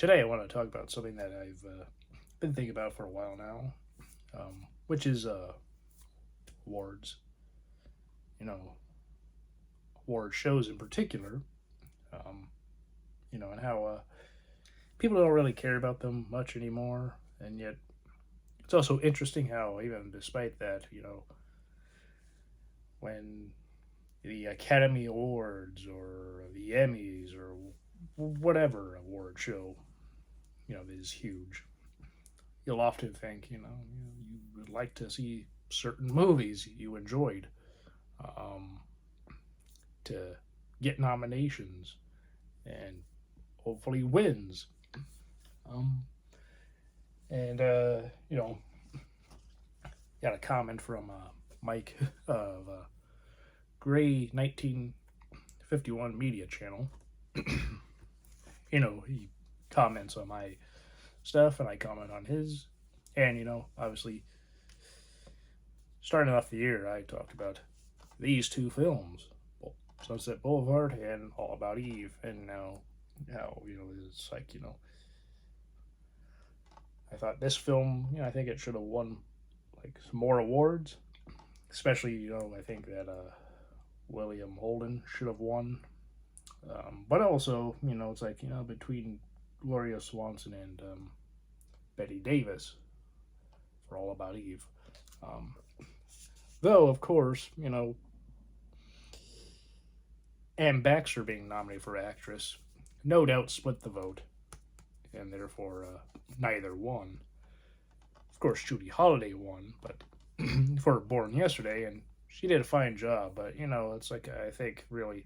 Today I want to talk about something that I've been thinking about for a while now, which is awards. You know, award shows in particular. Um, and how people don't really care about them much anymore, and yet it's also interesting how even despite that, when the Academy Awards or the Emmys or whatever award show, is huge, you'll often think, you would like to see certain movies you enjoyed um, to get nominations and hopefully wins. Um, and, got a comment from Mike of Gray 1951 Media Channel. He comments on my stuff and I comment on his. And, obviously, starting off the year, I talked about these two films, Sunset Boulevard and All About Eve. And now, how, it's like, I thought this film, I think it should have won like some more awards. Especially, I think that William Holden should have won. But also, it's like, between Gloria Swanson and Betty Davis for All About Eve. Um, though, of course, Anne Baxter being nominated for actress no doubt split the vote, and therefore neither won. Of course, Judy Holliday won, but for Born Yesterday, and she did a fine job. But it's like I think really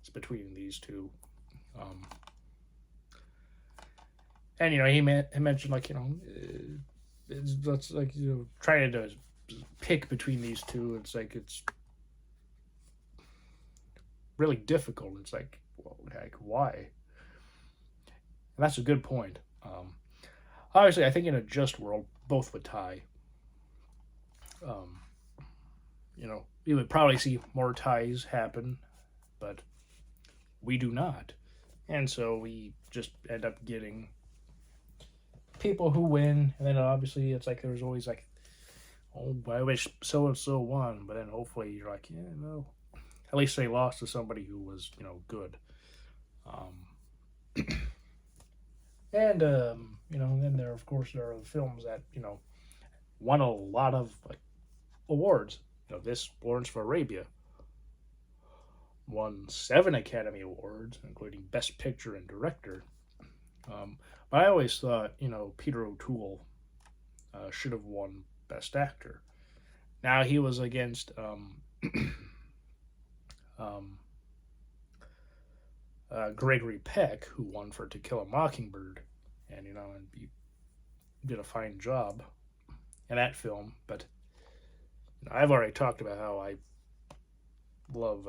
it's between these two. Um, and he mentioned like it's like trying to pick between these two. It's like it's really difficult. It's like well, like why? And that's a good point. Obviously, I think in a just world, both would tie. Um, you would probably see more ties happen, but we do not. And so we just end up getting people who win, and then obviously it's like there's always like, oh, I wish so and so won, but then hopefully you're like, yeah, no, at least they lost to somebody who was good. Um, and then there of course there are the films that won a lot of like awards. This Lawrence of Arabia won 7 Academy Awards, including Best Picture and Director. But I always thought, Peter O'Toole should have won Best Actor. Now he was against um, Gregory Peck, who won for To Kill a Mockingbird, and and he did a fine job in that film. But I've already talked about how I love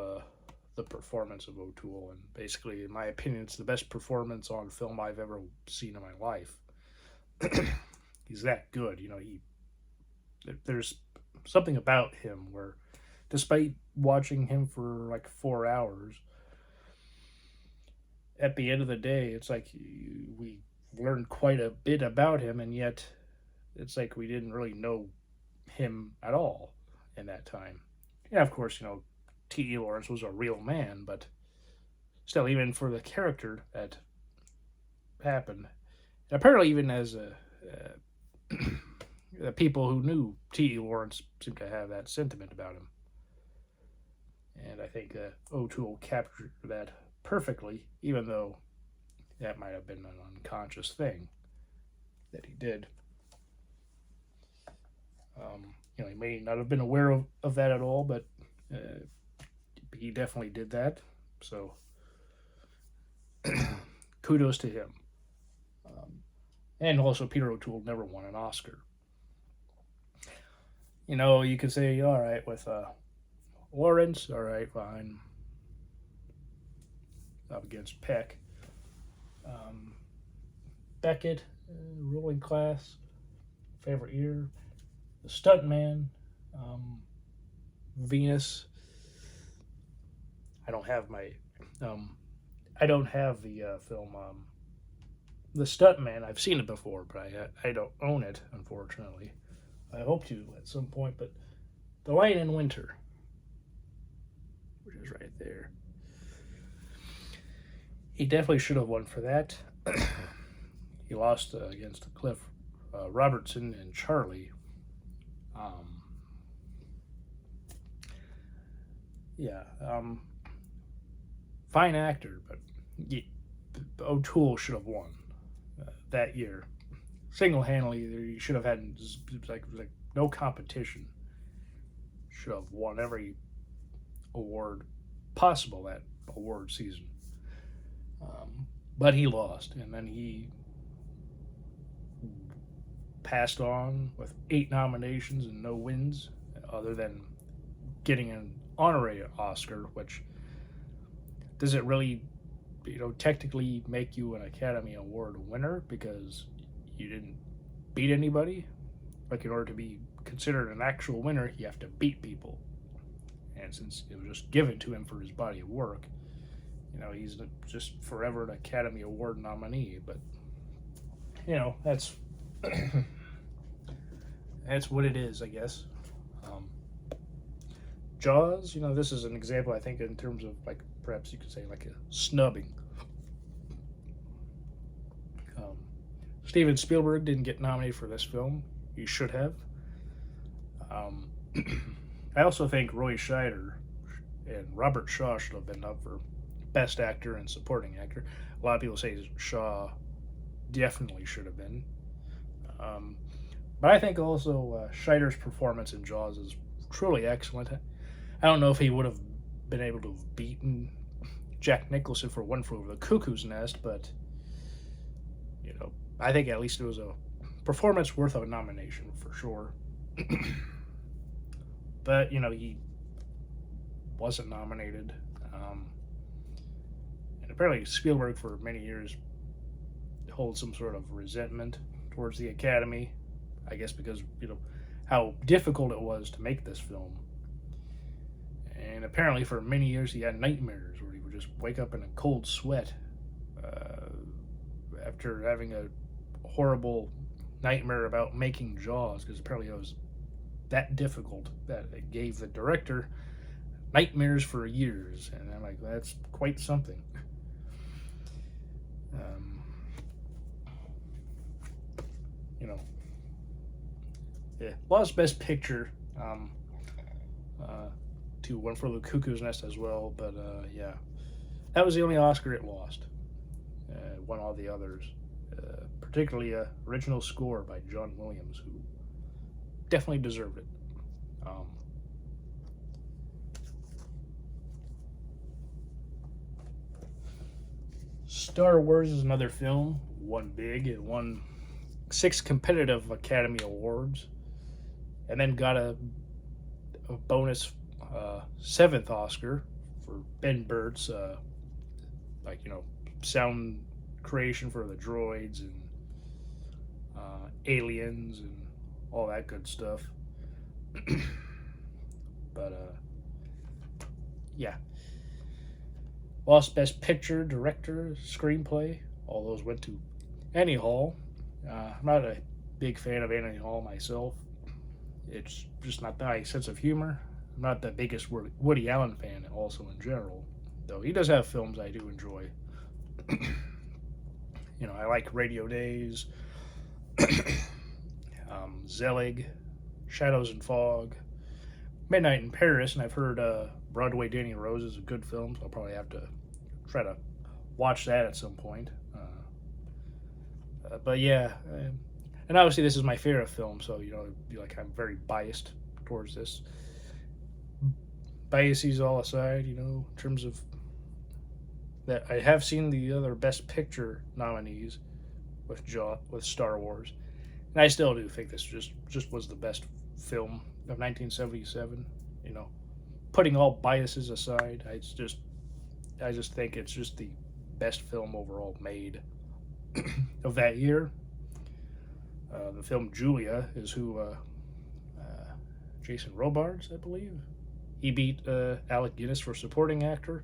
the performance of O'Toole, and basically, in my opinion, it's the best performance on film I've ever seen in my life. He's that good, there's something about him where, despite watching him for like 4 hours, at the end of the day, it's like we learned quite a bit about him, and yet it's like we didn't really know him at all in that time. Yeah, of course, T.E. Lawrence was a real man, but still, even for the character that happened, and apparently, even as the people who knew T.E. Lawrence seem to have that sentiment about him. And I think O'Toole captured that perfectly, even though that might have been an unconscious thing that he did. He may not have been aware of that at all, but he definitely did that. So kudos to him. And also, Peter O'Toole never won an Oscar. You could say, all right, with Lawrence, all right, fine. Up against Peck. Beckett, ruling class, favorite year. The Stuntman, Venus. I don't have my, I don't have the film The Stuntman, I've seen it before, but I don't own it, unfortunately. I hope to at some point, but The Lion in Winter, which is right there. He definitely should have won for that. He lost against Cliff Robertson and Charlie. Um, yeah, fine actor, but O'Toole should have won that year. Single handedly, he should have had like no competition. Should have won every award possible that award season. But he lost, and then he passed on with 8 nominations and no wins, other than getting an honorary Oscar, which does it really, technically make you an Academy Award winner because you didn't beat anybody? Like, in order to be considered an actual winner, you have to beat people. And since it was just given to him for his body of work, he's just forever an Academy Award nominee. But, that's that's what it is, I guess. Jaws, this is an example, I think, in terms of, like, perhaps you could say, like, a snubbing. Steven Spielberg didn't get nominated for this film. He should have. I also think Roy Scheider and Robert Shaw should have been up for Best Actor and Supporting Actor. A lot of people say Shaw definitely should have been. But I think also Scheider's performance in Jaws is truly excellent. I don't know if he would have been able to have beaten Jack Nicholson for One Flew Over the Cuckoo's Nest, but I think at least it was a performance worth of a nomination for sure. But he wasn't nominated, and apparently Spielberg for many years holds some sort of resentment towards the Academy. I guess because how difficult it was to make this film. And apparently for many years he had nightmares where he would just wake up in a cold sweat after having a horrible nightmare about making Jaws, because apparently it was that difficult that it gave the director nightmares for years. And I'm like, that's quite something. Yeah, lost Best Picture to One Flew Over the Cuckoo's Nest as well, but yeah, that was the only Oscar it lost. Won all the others, particularly original score by John Williams, who definitely deserved it. Star Wars is another film, won big. It won 6 competitive Academy Awards, and then got a bonus 7th Oscar for Ben Burtt's sound creation for the droids and aliens and all that good stuff. But yeah, lost Best Picture, Director, Screenplay. All those went to Annie Hall. I'm not a big fan of Annie Hall myself. It's just not my sense of humor. I'm not the biggest Woody Allen fan also in general, though he does have films I do enjoy. I like Radio Days, Zelig, Shadows and Fog, Midnight in Paris, and I've heard Broadway Danny Rose is a good film, so I'll probably have to try to watch that at some point. But yeah, and obviously this is my favorite film, so I'm very biased towards this. Biases all aside, in terms of that, I have seen the other Best Picture nominees with Star Wars, and I still do think this just was the best film of 1977. Putting all biases aside, I just think it's just the best film overall made of that year. The film Julia is who Jason Robards, I believe. He beat Alec Guinness for supporting actor.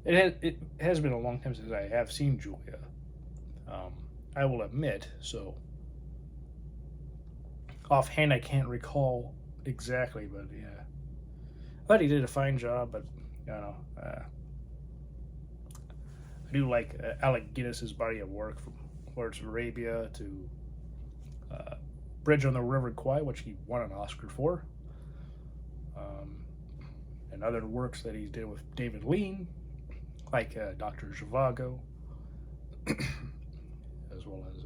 It has been a long time since I have seen Julia. Um, I will admit. So offhand, I can't recall exactly, but yeah, I thought he did a fine job. But you know, I do like Alec Guinness's body of work from Lawrence of Arabia to uh, Bridge on the River Kwai, which he won an Oscar for, um, and other works that he did with David Lean, like Doctor Zhivago, as well as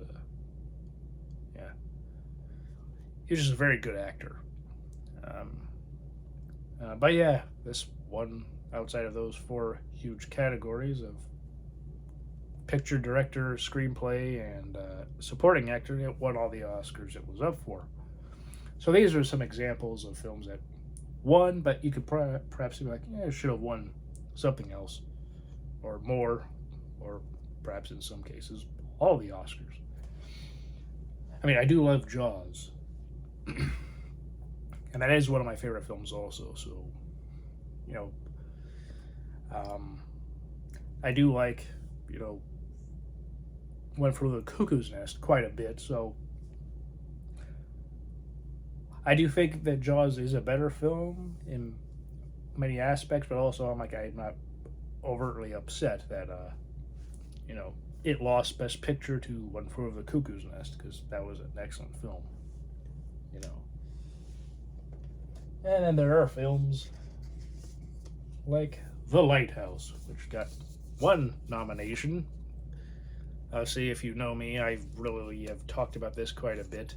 yeah, he was just a very good actor. Um, but yeah, this one outside of those four huge categories of picture, director, screenplay, and supporting actor, it won all the Oscars it was up for. So these are some examples of films that won, but you could perhaps be like, yeah, it should have won something else or more, or perhaps in some cases, all the Oscars. I mean, I do love Jaws, and that is one of my favorite films also. So, you know, um, I do like, you know, Went for the Cuckoo's Nest quite a bit. So I do think that Jaws is a better film in many aspects, but also I'm not overtly upset that you know it lost Best Picture to One Flew Over the Cuckoo's Nest because that was an excellent film. You know, and then there are films like The Lighthouse, which got one nomination. See, if you know me, I really have talked about this quite a bit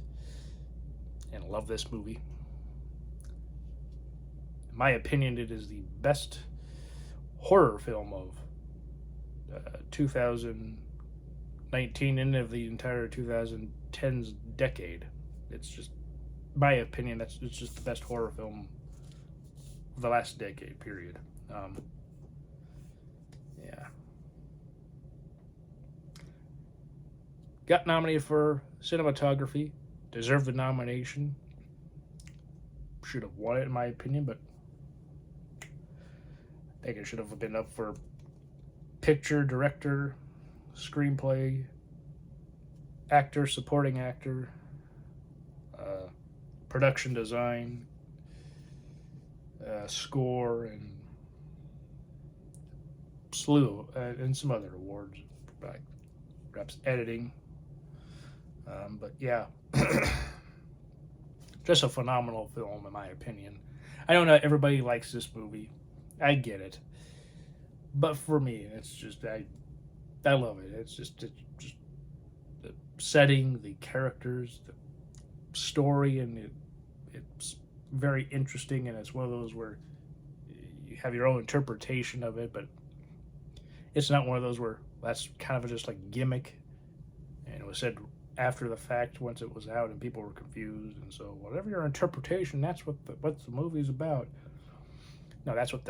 and love this movie. In my opinion, it is the best horror film of 2019 and of the entire 2010s decade. It's just my opinion. It's just the best horror film of the last decade. Period. Yeah, got nominated for cinematography. Deserved the nomination. Should have won it in my opinion, but I think it should have been up for picture, director, screenplay, actor, supporting actor, uh, production design, score, and slew and some other awards, like perhaps editing. But yeah, just a phenomenal film in my opinion. I know not everybody likes this movie. I get it, but for me, it's just I love it. It's just the setting, the characters, the story, and it's very interesting. And it's one of those where you have your own interpretation of it, but it's not one of those where that's kind of just like gimmick, and it was said after the fact once it was out and people were confused, and so whatever your interpretation, that's what the movie's about. No, that's what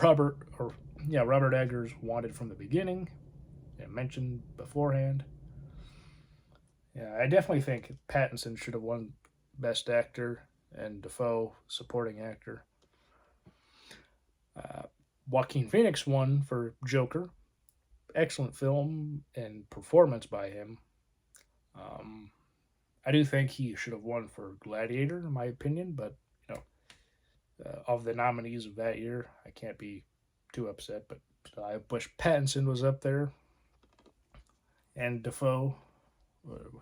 Robert Eggers wanted from the beginning and mentioned beforehand. Yeah, I definitely think Pattinson should have won Best Actor and Defoe Supporting Actor. Uh, Joaquin Phoenix won for Joker. Excellent film and performance by him. Um, I do think he should have won for Gladiator, in my opinion, but you know, of the nominees of that year, I can't be too upset. But I wish Pattinson was up there and Defoe.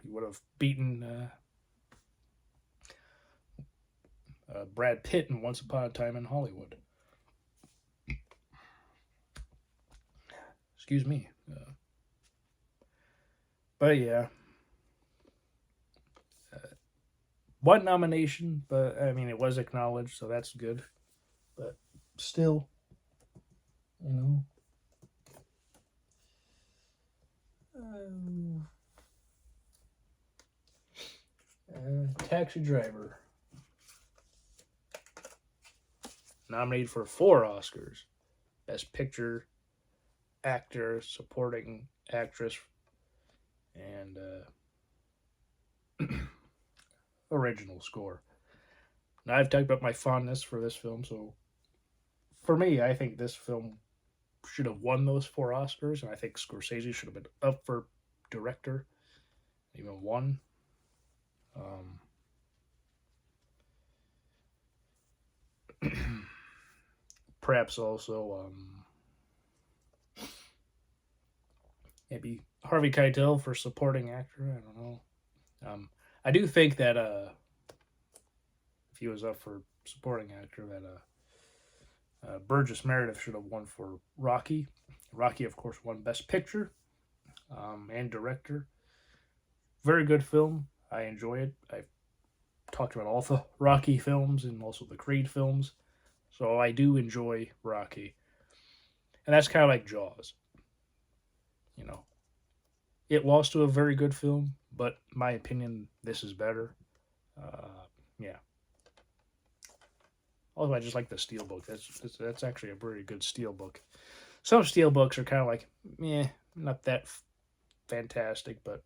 He would have beaten Brad Pitt in Once Upon a Time in Hollywood. Excuse me. But yeah, one nomination, but I mean, it was acknowledged, so that's good. But still, you know. Taxi Driver. Nominated for 4 Oscars: Best Picture, Actor, Supporting Actress, and Original Score. Now, I've talked about my fondness for this film, so for me, I think this film should have won those 4 Oscars, and I think Scorsese should have been up for director, even won. Um, Perhaps also maybe Harvey Keitel for supporting actor. I don't know. I do think that if he was up for supporting actor, that Burgess Meredith should have won for Rocky. Rocky, of course, won Best Picture and Director. Very good film. I enjoy it. I've talked about all the Rocky films and also the Creed films. So I do enjoy Rocky. And that's kind of like Jaws. You know, it lost to a very good film, but in my opinion, this is better. Yeah. Also, I just like the Steelbook. That's actually a very good Steelbook. Some Steelbooks are kind of like, not that fantastic, but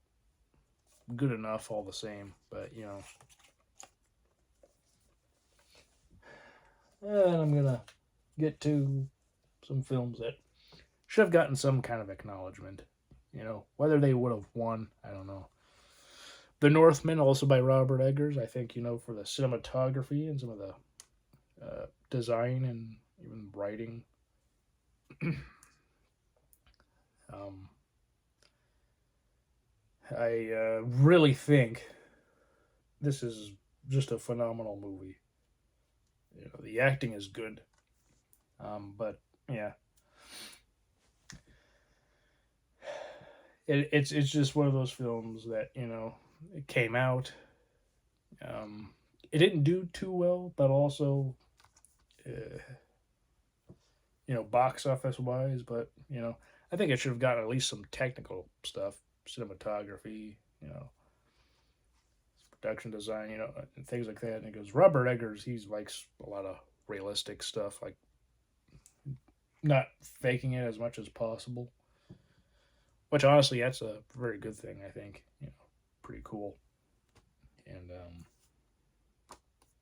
good enough all the same. But, and I'm going to get to some films that should have gotten some kind of acknowledgement. Whether they would have won, I don't know. The Northman, also by Robert Eggers, I think, for the cinematography and some of the design and even writing. I really think this is just a phenomenal movie. The acting is good, but yeah, it's just one of those films that it came out. It didn't do too well, but also, box office wise. But I think it should have gotten at least some technical stuff, cinematography, production design, and things like that. And it goes, Robert Eggers, he likes a lot of realistic stuff, like not faking it as much as possible. Which honestly, that's a very good thing. I think, pretty cool. And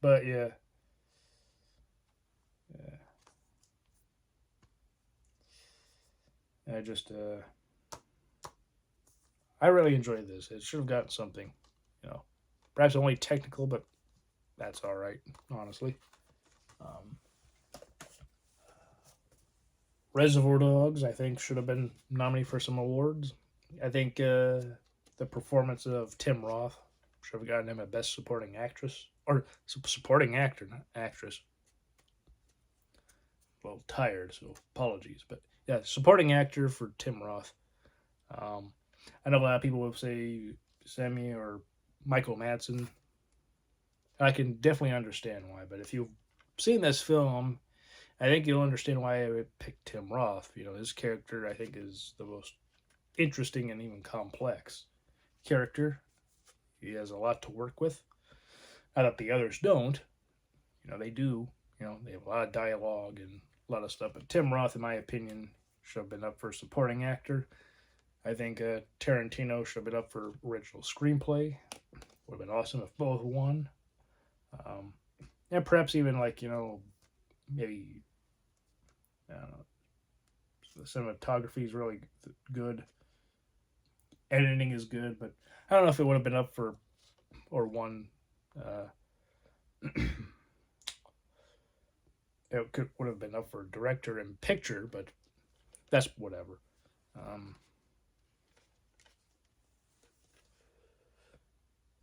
but yeah. I just, I really enjoyed this. It should have gotten something, perhaps only technical, but that's all right, honestly. Um, Reservoir Dogs, I think, should have been nominated for some awards. I think the performance of Tim Roth should have gotten him a Best Supporting Actress, or Supporting Actor, not Actress. A little tired, so apologies, but yeah, Supporting Actor for Tim Roth. I know a lot of people will say Sammy or Michael Madsen. I can definitely understand why, but if you've seen this film, I think you'll understand why I would pick Tim Roth. His character, I think, is the most interesting and even complex character. He has a lot to work with. Not that the others don't. They do. They have a lot of dialogue and a lot of stuff. But Tim Roth, in my opinion, should have been up for supporting actor. I think Tarantino should have been up for original screenplay. Would have been awesome if both won. And perhaps even maybe, I don't know, the cinematography is really good. Editing is good, but I don't know if it would have been up for or won. It would have been up for director and picture, but that's whatever.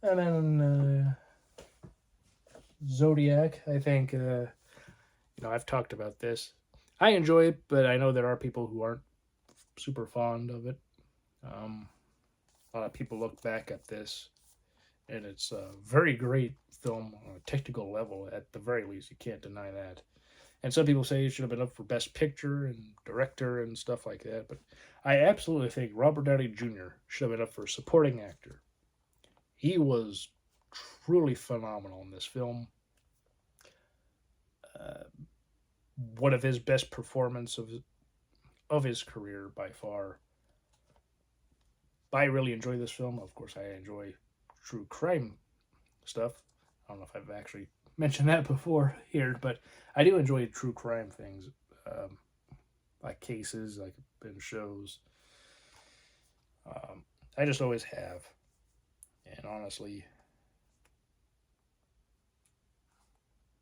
And then Zodiac, I think, I've talked about this. I enjoy it, but I know there are people who aren't super fond of it. A lot of people look back at this, and it's a very great film on a technical level, at the very least. You can't deny that. And some people say it should have been up for Best Picture and Director and stuff like that, but I absolutely think Robert Downey Jr. should have been up for Supporting Actor. He was truly phenomenal in this film. One of his best performances of his career by far. I really enjoy this film. Of course, I enjoy true crime stuff. I don't know if I've actually mentioned that before here, but I do enjoy true crime things. like cases, like in shows. I just always have, and honestly,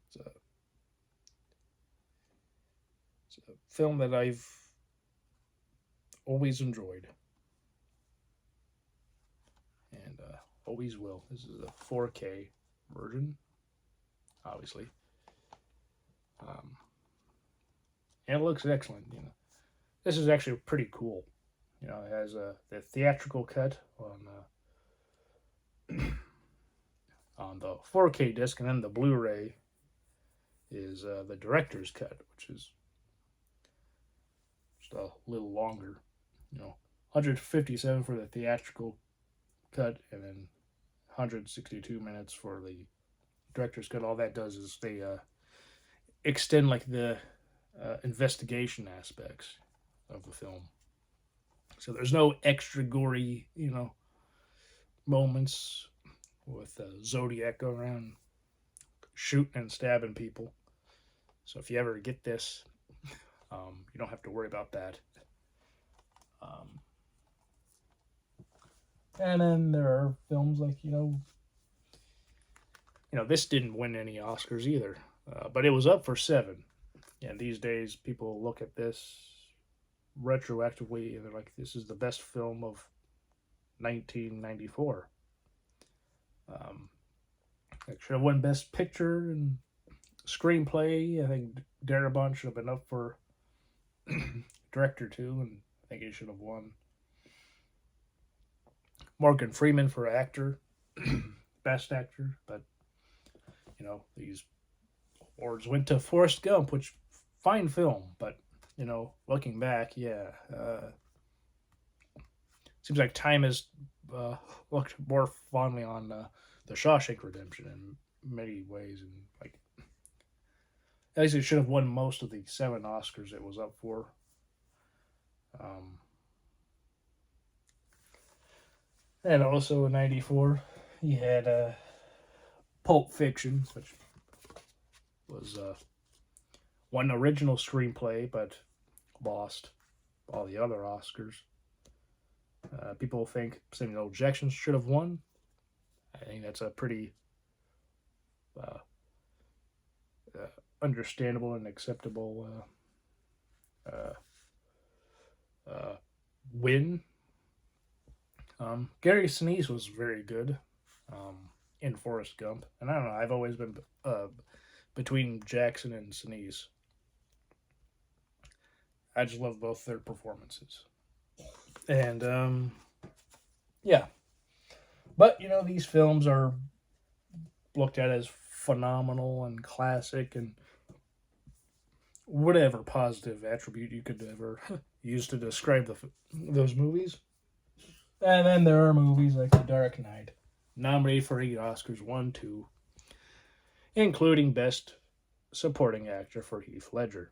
it's a, it's a film that I've always enjoyed and always will. This is a 4K version, obviously, um, and it looks excellent. This is actually pretty cool. It has the theatrical cut on the 4K disc, and then the Blu-ray is the director's cut, which is just a little longer. 157 for the theatrical cut, and then 162 minutes for the director's cut. All that does is they extend like the investigation aspects of the film. So there's no extra gory, moments with Zodiac going around shooting and stabbing people. So if you ever get this, you don't have to worry about that. And then there are films like this didn't win any Oscars either, but it was up for 7. And these days, people look at this retroactively and they're like, "This is the best film of 1994." It should have won Best Picture and Screenplay. I think Darabont should have been up for Director too, and I think he should have won. Morgan Freeman for Actor, Best Actor, but these awards went to Forrest Gump, which fine film, but looking back, yeah, seems like time has looked more fondly on the Shawshank Redemption in many ways, and like at least it should have won most of the 7 Oscars it was up for. And also in '94, he had Pulp Fiction, which was one original screenplay, but lost all the other Oscars. People think Samuel L. Jackson should have won. I think that's a pretty understandable and acceptable win. Gary Sinise was very good in Forrest Gump, and I don't know. I've always been between Jackson and Sinise. I just love both their performances, and yeah. But these films are looked at as phenomenal and classic and whatever positive attribute you could ever use to describe those movies. And then there are movies like The Dark Knight, nominated for 8 Oscars, 1, 2, including Best Supporting Actor for Heath Ledger.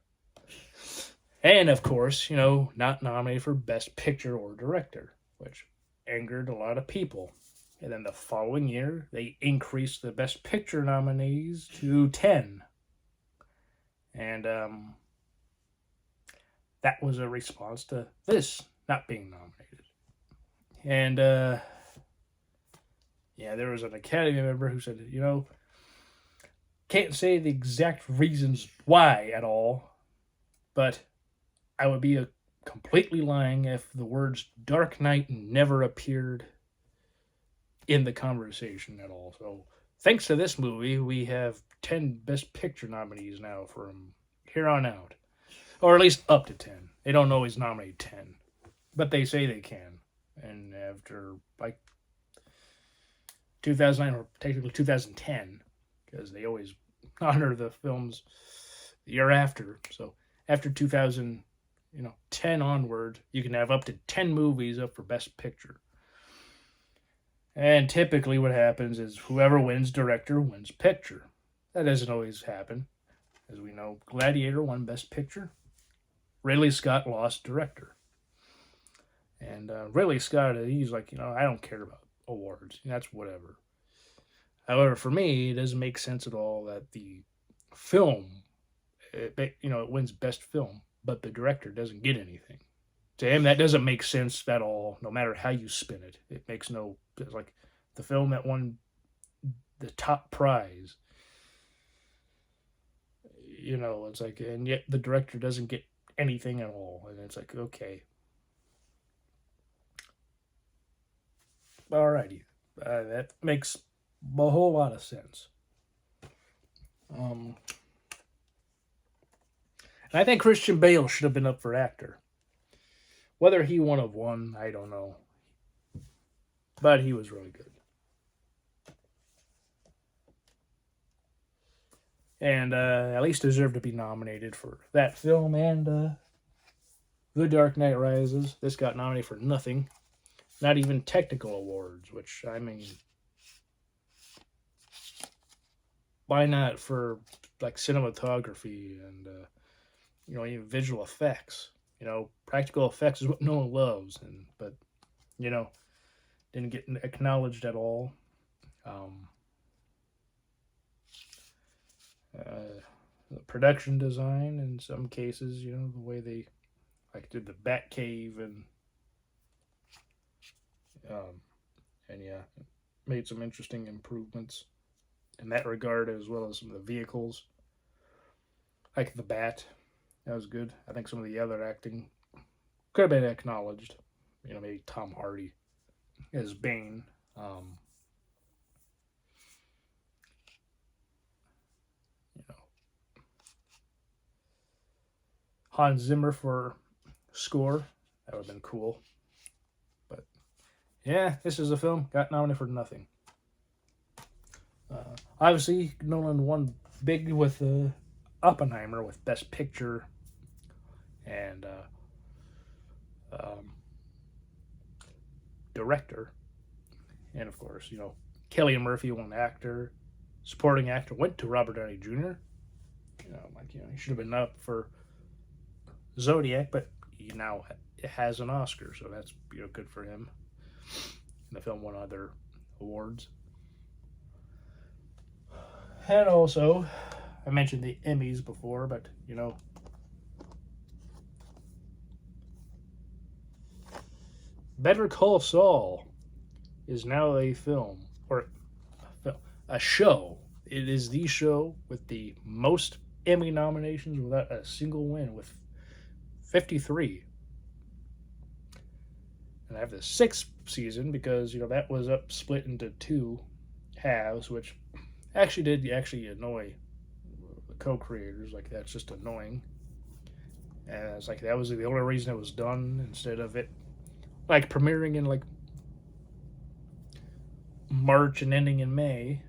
And of course, not nominated for Best Picture or Director, which angered a lot of people. And then the following year, they increased the Best Picture nominees to 10. And that was a response to this not being nominated. And, yeah, there was an Academy member who said, can't say the exact reasons why at all, but I would be completely lying if the words Dark Knight never appeared in the conversation at all. So, thanks to this movie, we have 10 Best Picture nominees now from here on out. Or at least up to 10. They don't always nominate 10, but they say they can. And after, 2009, or technically 2010, because they always honor the films the year after. So after 2010 onward, you can have up to 10 movies up for Best Picture. And typically what happens is whoever wins director wins picture. That doesn't always happen. As we know, Gladiator won Best Picture. Ridley Scott lost director. And Ridley Scott, he's like, I don't care about awards. That's whatever. However, for me, it doesn't make sense at all that the film, it wins Best Film, but the director doesn't get anything. To him, that doesn't make sense at all, no matter how you spin it. It makes no... It's like the film that won the top prize. You know, it's like, and yet the director doesn't get anything at all. And it's like, okay. Alrighty. That makes a whole lot of sense. And I think Christian Bale should have been up for actor. Whether he would have won, I don't know. But he was really good. And at least deserved to be nominated for that film and The Dark Knight Rises. This got nominated for nothing. Not even technical awards, which, I mean... Why not for, like, cinematography and, you know, even visual effects? You know, practical effects is what no one loves. But, you know, didn't get acknowledged at all. The production design in some cases, you know, the way they like did the Batcave and yeah, made some interesting improvements in that regard, as well as some of the vehicles, like the Bat. That was good. I think some of the other acting could have been acknowledged. You know, maybe Tom Hardy as Bane. You know, Hans Zimmer for score. That would have been cool. But yeah, this is a film got nominated for nothing. Obviously, Nolan won big with Oppenheimer with Best Picture and Director. And of course, you know, Cillian Murphy won Actor. Supporting Actor went to Robert Downey Jr. You know, like, you know, he should have been up for Zodiac, but he now has an Oscar, so that's, you know, good for him. And the film won other awards. And also, I mentioned the Emmys before, but, you know, Better Call Saul is now a film, or a show. It is the show with the most Emmy nominations without a single win, with 53. And I have the sixth season because, you know, that was split into two halves, which actually did annoy the co-creators. Like, that's just annoying. And it's like, that was the only reason it was done, instead of it like premiering in like March and ending in May,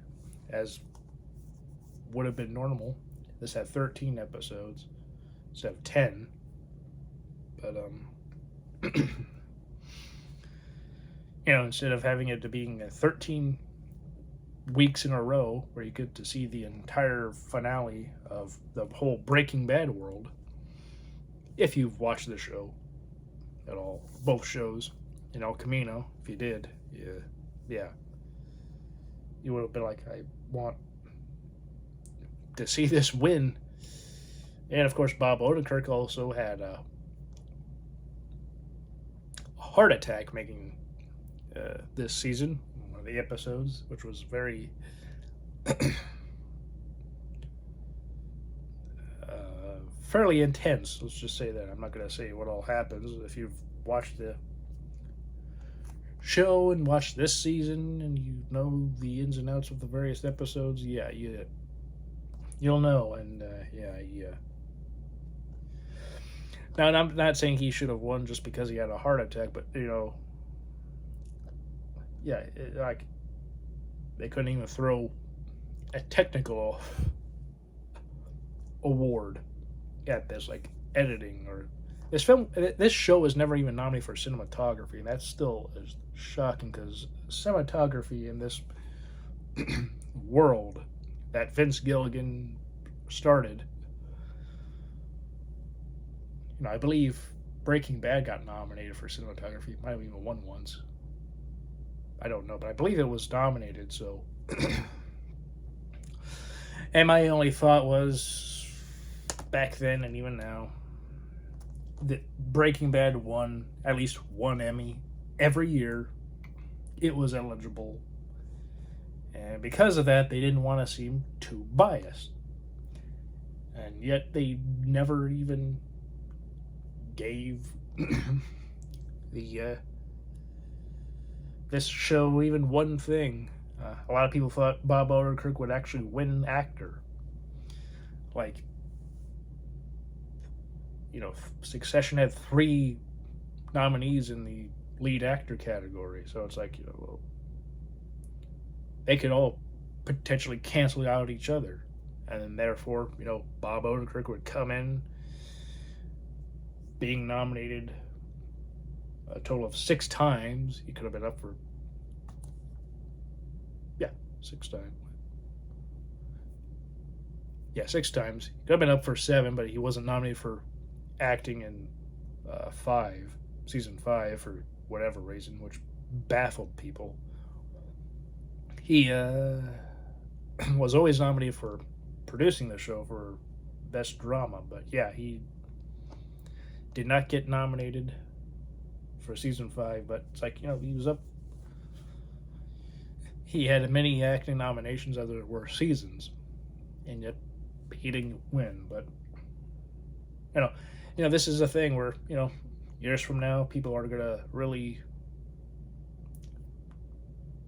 as would have been normal. This had 13 episodes instead of 10. But you know, instead of having it to being 13 weeks in a row where you get to see the entire finale of the whole Breaking Bad world, if you've watched the show at all, both shows, you know, Camino, if you did, yeah, you would have been like, I want to see this win. And of course, Bob Odenkirk also had a heart attack making this season, one of the episodes, which was very fairly intense. Let's just say that. I'm not going to say what all happens. If you've watched the show and watched this season and you know the ins and outs of the various episodes, yeah, you'll know. And yeah. Now, and I'm not saying he should have won just because he had a heart attack, but, you know, yeah, like, they couldn't even throw a technical award at this, like editing, or this show was never even nominated for cinematography, and that still is shocking, because cinematography in this world that Vince Gilligan started, you know, I believe Breaking Bad got nominated for cinematography. It might have even won once. I don't know, but I believe it was nominated, so. And my only thought was, back then and even now, that Breaking Bad won at least one Emmy every year it was eligible. And because of that, they didn't want to seem too biased. And yet they never even gave the this show even one thing. A lot of people thought Bob Odenkirk would actually win actor. Like, Succession had 3 nominees in the lead actor category, so it's like, well, they could all potentially cancel out each other, and then therefore, Bob Odenkirk would come in being nominated a total of 6 times. He could have been up for 6 times. Yeah, 6 times. He could have been up for 7, but he wasn't nominated for acting in season 5 for whatever reason, which baffled people. He was always nominated for producing the show for best drama, but yeah, he did not get nominated for season 5. But it's like, he was up. He had many acting nominations as there were seasons, and yet he didn't win. But this is a thing where years from now, people are gonna really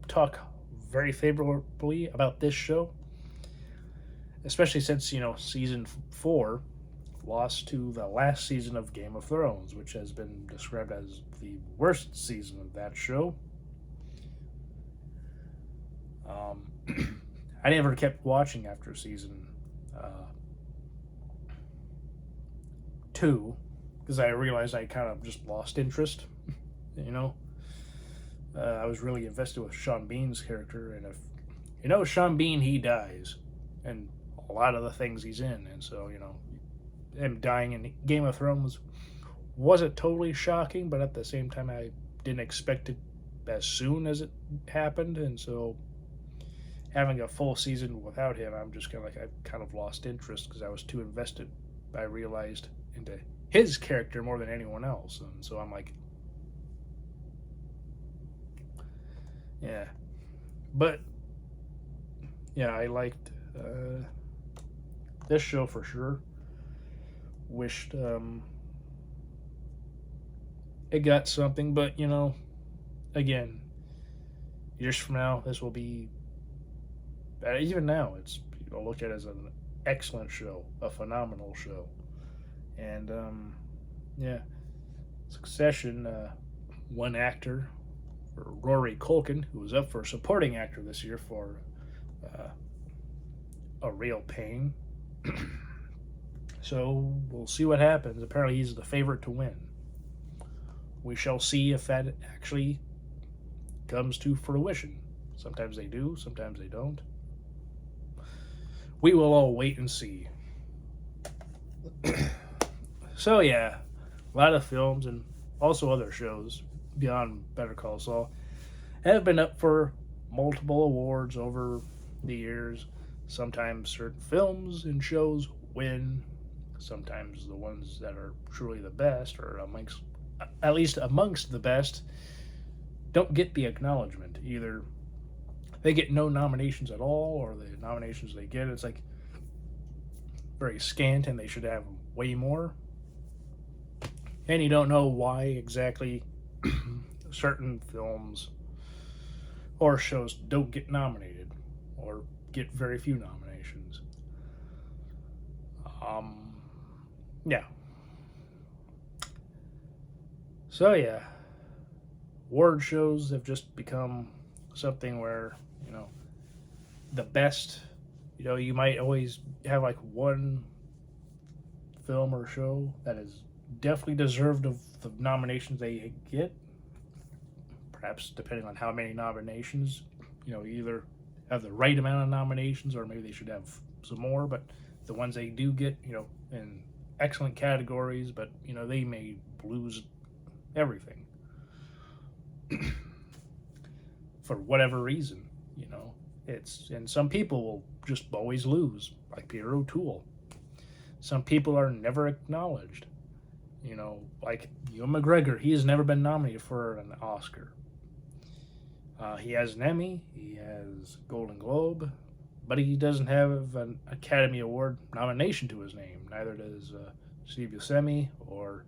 talk very favorably about this show, especially since season 4 lost to the last season of Game of Thrones, which has been described as the worst season of that show. I never kept watching after season 2 because I realized I kind of just lost interest. I was really invested with Sean Bean's character, and if Sean Bean, he dies, and a lot of the things he's in, and so him dying in Game of Thrones wasn't totally shocking, but at the same time I didn't expect it as soon as it happened, and so having a full season without him, I'm just I kind of lost interest because I was too invested, I realized, into his character more than anyone else. And so I'm like, yeah. But yeah, I liked this show for sure. Wished it got something, but again, years from now, this will be, even now, it's looked at as an excellent show, a phenomenal show. And yeah, Succession, one actor, Rory Culkin, who was up for supporting actor this year for A Real Pain. So we'll see what happens. Apparently he's the favorite to win. We shall see if that actually comes to fruition. Sometimes they do, sometimes they don't. We will all wait and see. So yeah, a lot of films and also other shows beyond Better Call Saul have been up for multiple awards over the years. Sometimes certain films and shows win. Sometimes the ones that are truly the best, or at least amongst the best, don't get the acknowledgement. Either they get no nominations at all, or the nominations they get, it's like very scant and they should have way more. And you don't know why exactly certain films or shows don't get nominated or get very few nominations. Yeah. So yeah, award shows have just become something where, the best, you might always have like one film or show that is definitely deserved of the nominations they get. Perhaps depending on how many nominations, either have the right amount of nominations or maybe they should have some more, but the ones they do get, in excellent categories, but, they may lose everything for whatever reason, and some people will just always lose, like Peter O'Toole. Some people are never acknowledged, Like Ewan McGregor, he has never been nominated for an Oscar. He has an Emmy, he has Golden Globe, but he doesn't have an Academy Award nomination to his name. Neither does Steve Buscemi or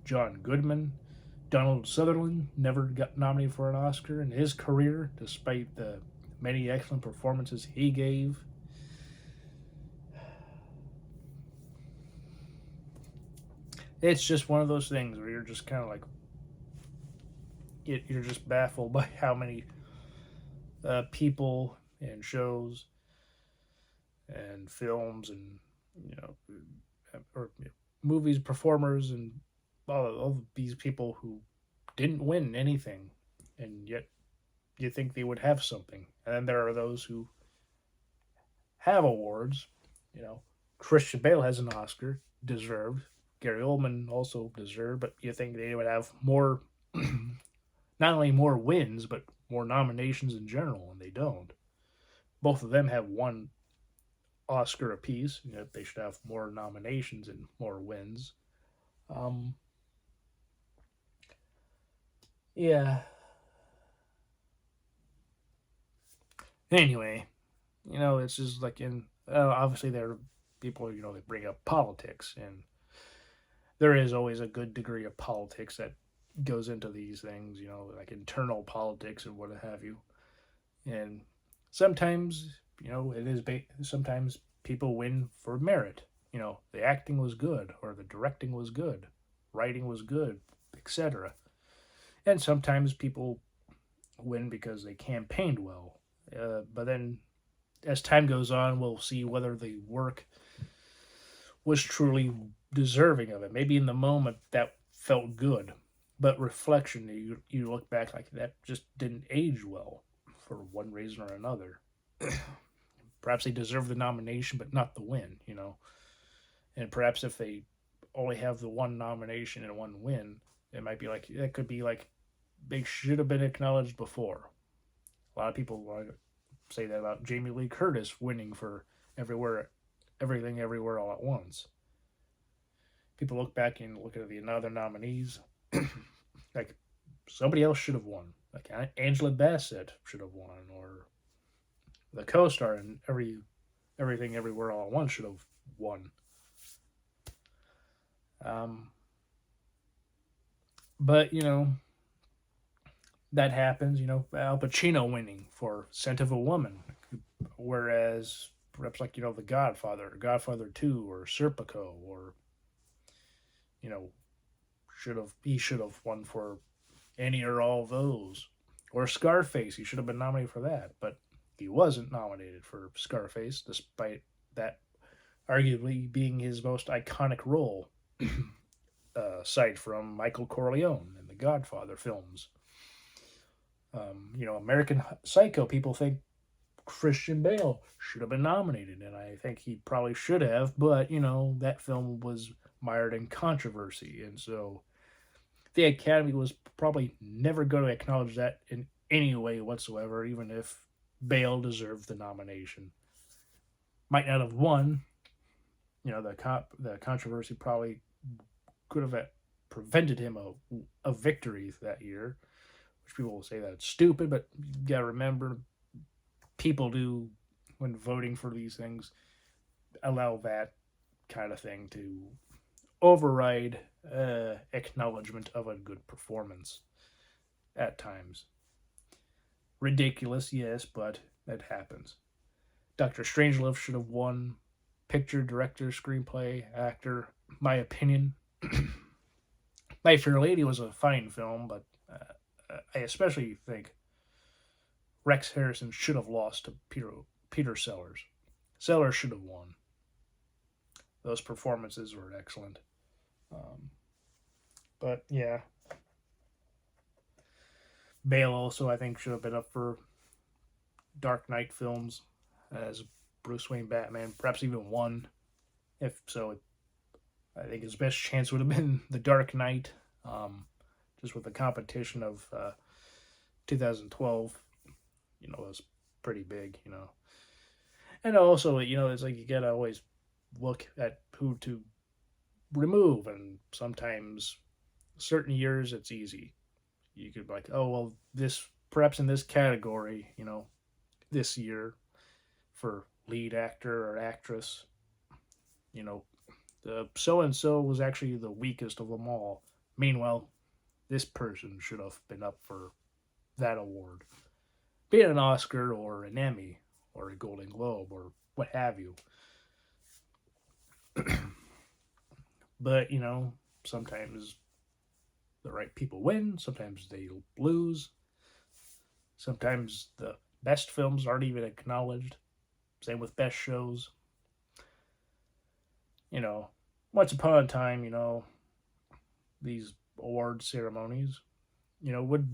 John Goodman. Donald Sutherland never got nominated for an Oscar in his career, despite the many excellent performances he gave. It's just one of those things where you're just kind of like, you're just baffled by how many people and shows and films and or movies, performers, and all these people who didn't win anything, and yet you think they would have something. And then there are those who have awards. You know, Christian Bale has an Oscar, deserved. Gary Oldman also deserved, but you think they would have more, not only more wins, but more nominations in general, and they don't. Both of them have one Oscar apiece. They should have more nominations and more wins. Um, yeah. Anyway, it's just like obviously there are people that bring up politics, and there is always a good degree of politics that goes into these things. Like internal politics and what have you. And sometimes it is sometimes people win for merit. The acting was good, or the directing was good, writing was good, etc. And sometimes people win because they campaigned well. But then, as time goes on, we'll see whether the work was truly deserving of it. Maybe in the moment that felt good, but reflection, you look back like that just didn't age well for one reason or another. Perhaps they deserve the nomination, but not the win. And perhaps if they only have the one nomination and one win, it might be like that could be like they should have been acknowledged before. A lot of people want to say that about Jamie Lee Curtis winning for everything, everywhere, all at once. People look back and look at the other nominees, like somebody else should have won. Like Angela Bassett should have won, or the co-star in everything, everywhere, all at once should have won. But that happens. Al Pacino winning for Scent of a Woman, whereas perhaps like The Godfather, Godfather 2, or Serpico, or you know should have won for any or all of those, or Scarface. He should have been nominated for that, but he wasn't nominated for Scarface, despite that arguably being his most iconic role, aside from Michael Corleone in the Godfather films. American Psycho, people think Christian Bale should have been nominated, and I think he probably should have, but that film was mired in controversy, and so the Academy was probably never going to acknowledge that in any way whatsoever, even if Bale deserved the nomination. Might not have won. The controversy probably could have prevented him a victory that year, which people will say that it's stupid, but you got to remember, people do, when voting for these things, allow that kind of thing to override acknowledgement of a good performance at times. Ridiculous, yes, but that happens. Dr. Strangelove should have won picture, director, screenplay, actor. My opinion. My Fair Lady was a fine film, but I especially think Rex Harrison should have lost to Peter Sellers. Sellers should have won. Those performances were excellent. But yeah, Bale also, I think, should have been up for Dark Knight films as Bruce Wayne Batman, perhaps even won. If so, I think his best chance would have been The Dark Knight, just with the competition of 2012. It was pretty big. And also, it's like you gotta always look at who to remove, and sometimes certain years it's easy. You could be like, oh well, this perhaps in this category, this year for lead actor or actress, you know, the so and so was actually the weakest of them all. Meanwhile, this person should have been up for that award, be it an Oscar or an Emmy or a Golden Globe or what have you. But, sometimes the right people win, sometimes they lose, sometimes the best films aren't even acknowledged. Same with best shows. You know, once upon a time, these award ceremonies, would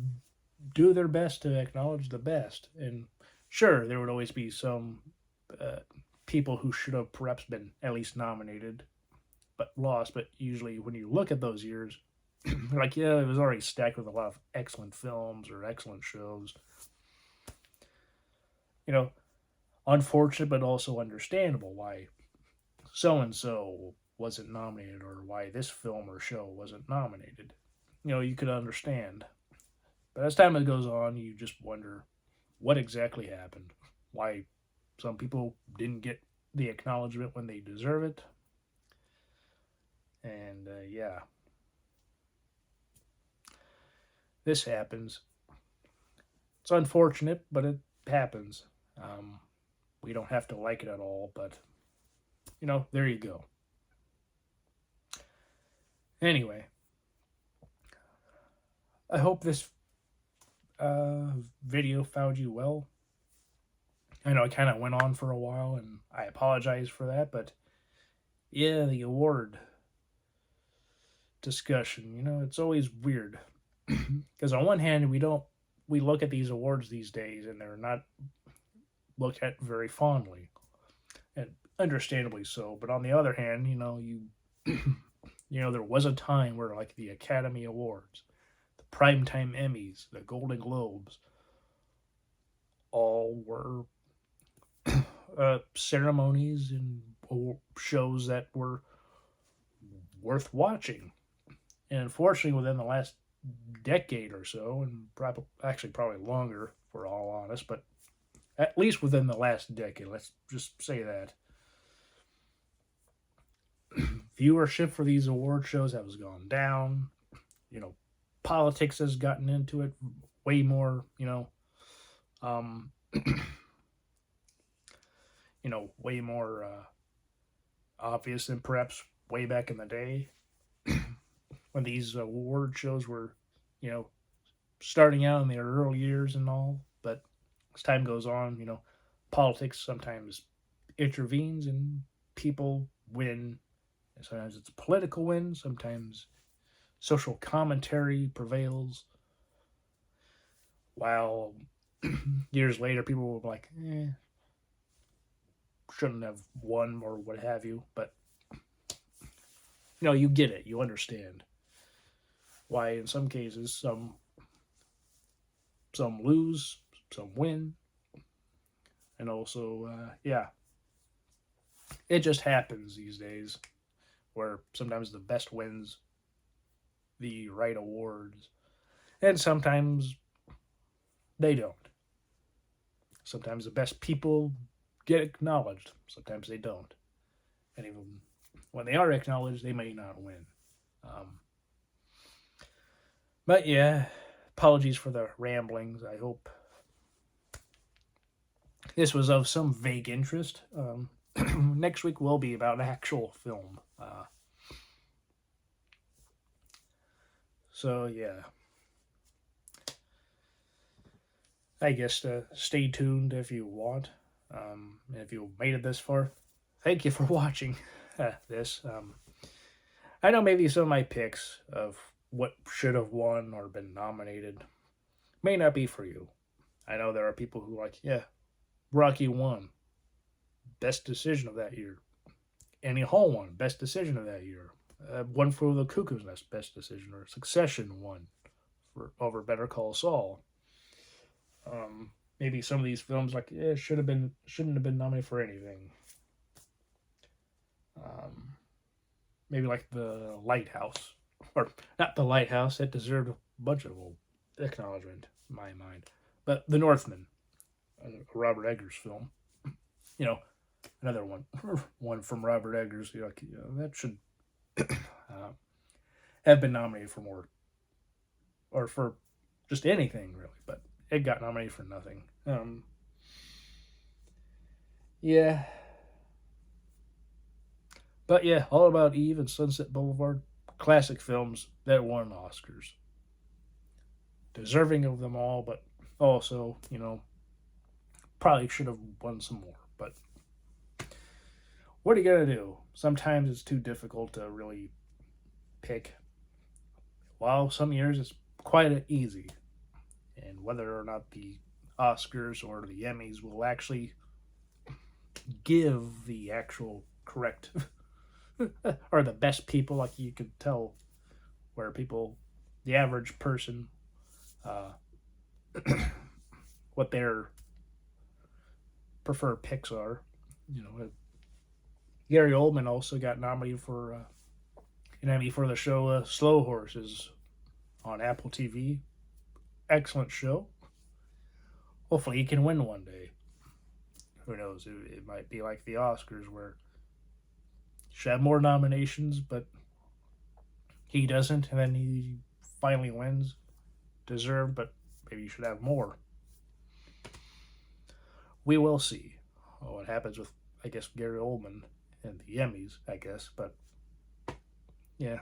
do their best to acknowledge the best. And sure, there would always be some uh, people who should have perhaps been at least nominated but lost. But usually, when you look at those years, like, yeah, it was already stacked with a lot of excellent films or excellent shows. You know, unfortunate but also understandable why so and so wasn't nominated or why this film or show wasn't nominated. You could understand. But as time goes on, you just wonder what exactly happened. Why some people didn't get the acknowledgement when they deserve it. And yeah, this happens. It's unfortunate, but it happens. Um, we don't have to like it at all, but there you go. Anyway, I hope this video found you well. I know I kind of went on for a while, and I apologize for that, but yeah, the award discussion, it's always weird. Because on one hand, we look at these awards these days, and they're not looked at very fondly, and understandably so. But on the other hand, there was a time where like the Academy Awards, the Primetime Emmys, the Golden Globes, all were ceremonies and shows that were worth watching. And unfortunately, within the last decade or so, and probably longer, if we're all honest, but at least within the last decade, let's just say that, viewership for these award shows has gone down. Politics has gotten into it way more. Um, way more obvious than perhaps way back in the day when these award shows were, starting out in their early years and all. But as time goes on, politics sometimes intervenes and people win. And sometimes it's a political win, sometimes social commentary prevails. While years later, people will be like, shouldn't have won or what have you. But, you get it. You understand why in some cases some lose, some win. And also, yeah, it just happens these days where sometimes the best wins the right awards, and sometimes they don't. Sometimes the best people get acknowledged, sometimes they don't. And even when they are acknowledged, they may not win. But yeah, apologies for the ramblings. I hope this was of some vague interest. Next week will be about an actual film. So yeah, I guess stay tuned if you want. If you made it this far, thank you for watching this. I know maybe some of my picks of what should have won or been nominated may not be for you. I know there are people who are like, yeah, Rocky won, best decision of that year. Annie Hall won, best decision of that year. One for the Cuckoo's Nest, best decision, or Succession won over Better Call Saul. Maybe some of these films shouldn't have been nominated for anything. maybe like The Lighthouse, or not The Lighthouse. It deserved a bunch of acknowledgement in my mind, but The Northman, a Robert Eggers film. You know, another one, one from Robert Eggers. That should have been nominated for more, or for just anything really, but it got nominated for nothing. Yeah, but yeah, All About Eve and Sunset Boulevard, classic films that won Oscars, deserving of them all, but also probably should have won some more. But what are you gonna do? Sometimes it's too difficult to really pick. While some years it's quite easy, and whether or not the Oscars or the Emmys will actually give the actual correct or the best people, like you could tell where people, the average person, uh, what their preferred picks are. Gary Oldman also got nominated for an Emmy for the show Slow Horses on Apple TV. Excellent show. Hopefully he can win one day. Who knows? It might be like the Oscars where you should have more nominations, but he doesn't, and then he finally wins. Deserved, but maybe you should have more. We will see what happens with, I guess, Gary Oldman and the Emmys, I guess. But yeah.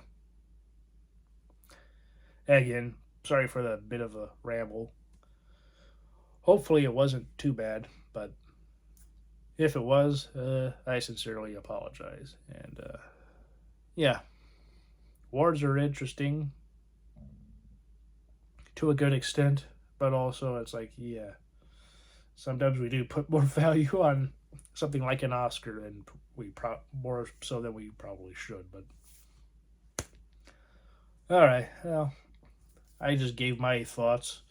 Again, sorry for the bit of a ramble. Hopefully it wasn't too bad, but if it was, I sincerely apologize. And yeah, awards are interesting to a good extent, but also it's like, yeah, sometimes we do put more value on something like an Oscar than more so than we probably should. But all right, well, I just gave my thoughts,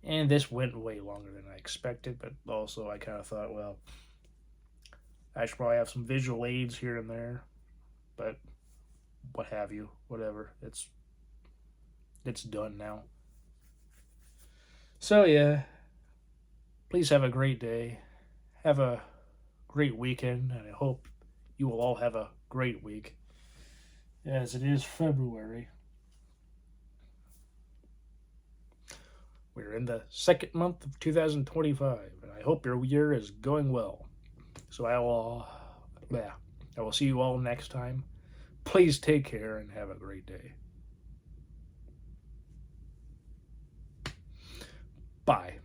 and this went way longer than I expected. But also, I kind of thought, well, I should probably have some visual aids here and there, but what have you, whatever. It's done now. So yeah, please have a great day. Have a great weekend, and I hope you will all have a great week, as it is February. We're in the second month of 2025, and I hope your year is going well. So I will see you all next time. Please take care and have a great day. Bye.